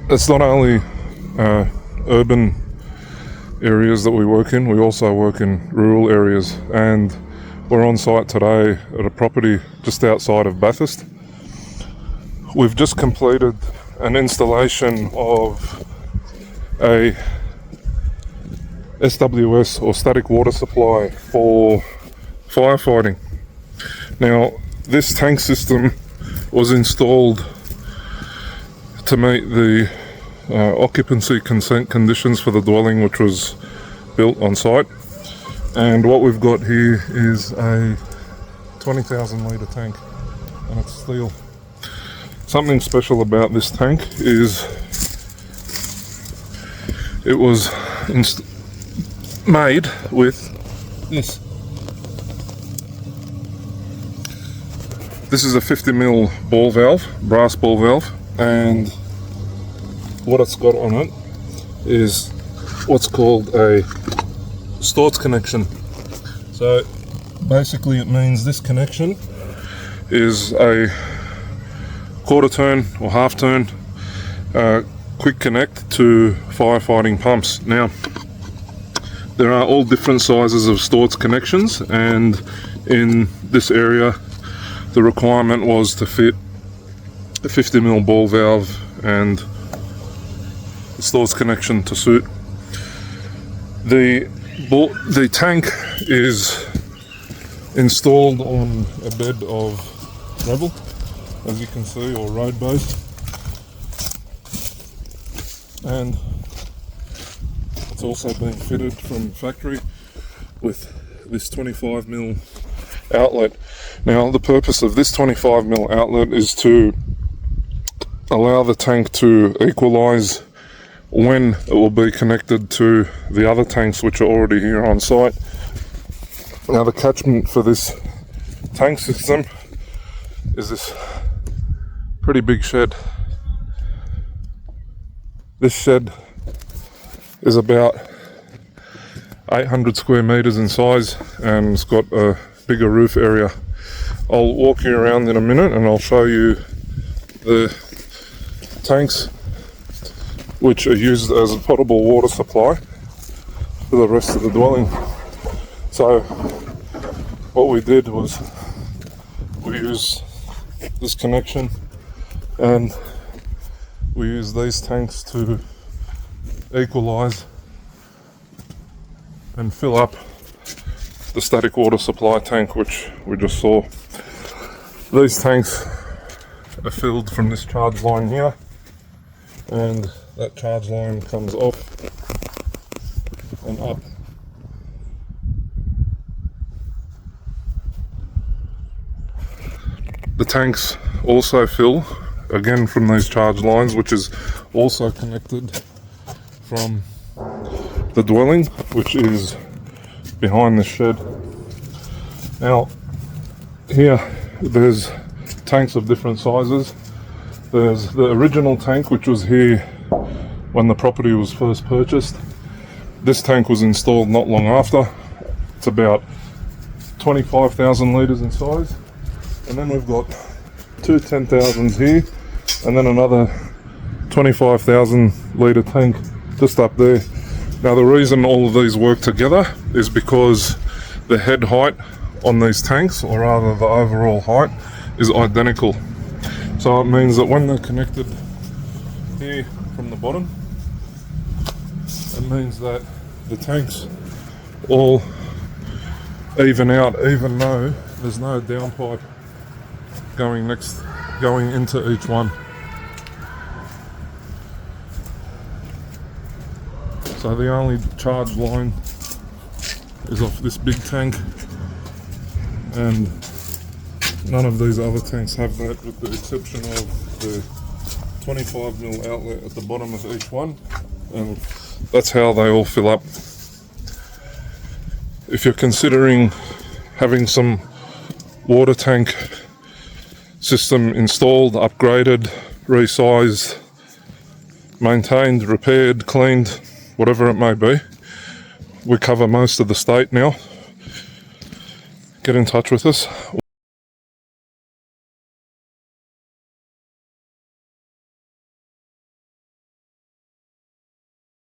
it's not only urban areas that we work in, we also work in rural areas, and we're on site today at a property just outside of Bathurst. We've just completed an installation of a SWS or static water supply for firefighting. Now, this tank system was installed to meet the occupancy consent conditions for the dwelling, which was built on site. And what we've got here is a 20,000 litre tank, and it's steel. Something special about this tank is it was made with this. This is a 50mm ball valve, brass ball valve, and what it's got on it is what's called a Storz connection. So basically it means this connection is a quarter turn or half turn quick connect to firefighting pumps. Now, there are all different sizes of Storz connections, and in this area the requirement was to fit a 50mm ball valve and the Storz connection to suit. The tank is installed on a bed of gravel, as you can see, or road base, and it's also been fitted from factory with this 25mm outlet. Now, the purpose of this 25mm outlet is to allow the tank to equalize when it will be connected to the other tanks which are already here on site. Now, the catchment for this tank system is this pretty big shed. This shed is about 800 square meters in size, and it's got a bigger roof area. I'll walk you around in a minute and I'll show you the tanks which are used as a potable water supply for the rest of the dwelling. So what we did was we used this connection and we used these tanks to equalize and fill up the static water supply tank, which we just saw. These tanks are filled from this charge line here, and that charge line comes off and up. The tanks also fill again from these charge lines, which is also connected from the dwelling, which is behind the shed. Now, here there's tanks of different sizes. There's the original tank, which was here when the property was first purchased. This tank was installed not long after. It's about 25,000 litres in size. And then we've got two 10,000s here, and then another 25,000 litre tank just up there. Now, the reason all of these work together is because the head height on these tanks, or rather the overall height, is identical. So it means that when they're connected here from the bottom, it means that the tanks all even out, even though there's no downpipe going into each one. So the only charge line is off this big tank, and none of these other tanks have that, with the exception of the 25mm outlet at the bottom of each one, and that's how they all fill up. If you're considering having some water tank system installed, upgraded, resized, maintained, repaired, cleaned, whatever it may be, we cover most of the state now. Get in touch with us.